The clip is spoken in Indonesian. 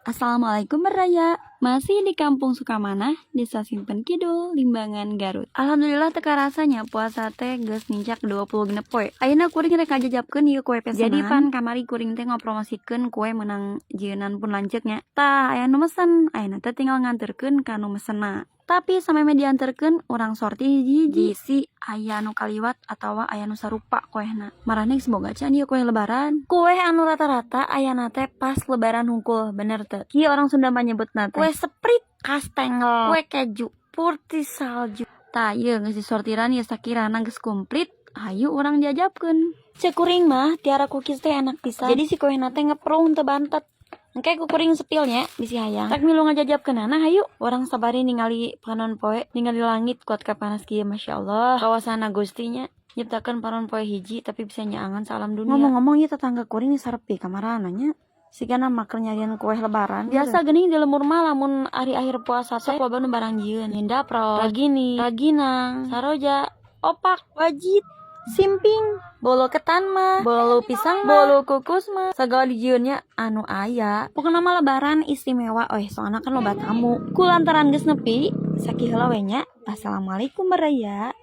Assalamualaikum Beraya. Masih di Kampung Sukamana, Desa Simpen Kidul, Limbangan, Garut. Alhamdulillah teka rasanya puasa teh geus nincak 20 genep poe. Ayeuna kuring rek ngajajabkeun ieu kue pesanan. Jadi pan kamari kuring teh ngopromosikeun kue menang jieunnan pun lanceuk nya. Tah aya nu mesen, ayeuna teh tinggal nganterkeun ka nu mesenna. Tapi sampai dianterkeun orang sorti hiji si aya nu kaliwat atawa aya nu sarupa kuehna. Marane semoga can ieu kue lebaran. Kue anu rata-rata ayana teh pas lebaran hungkul, bener teu? Ieu orang Sunda mah nyebutna teh kue seprit, kastengel, kue keju, putih salju. Tah ieu geus disortiran ieu sakirana geus komplit, hayu urang jajabkeun. Cek kuring mah tiara cookies teh enak pisan. Jadi si kuehna teh ngeprung teu bantet. Engke kuring sepilnya bisi hayang. Tak milu ngajajabkeunana hayu. Orang sabari ningali panon poe, ningali langit kuat ka panas kieu masyaallah. Kawasana Gustinya nyiptakeun panon poe hiji tapi bisa nyaangan salam dunia. Ngomong-ngomong ieu tetangga kuring di sarepi kamarana nya. Sigana maker nyarian kue lebaran. Biasa geuning di lemur mah lamun ari akhir puasa teh loba nu barang jieun. Ninda Pro, Ragini, Raginang, Saroja, Opak, Wajit, Simping, bolo ketan mah, bolo pisang mah, bolo kukus mah, sagala dijieunnya anu aya. Pokona mah lebaran istimewa soalna kan loba tamu. Kulantaran geus nepi, sakiheula we nya. Assalamualaikum Beraya.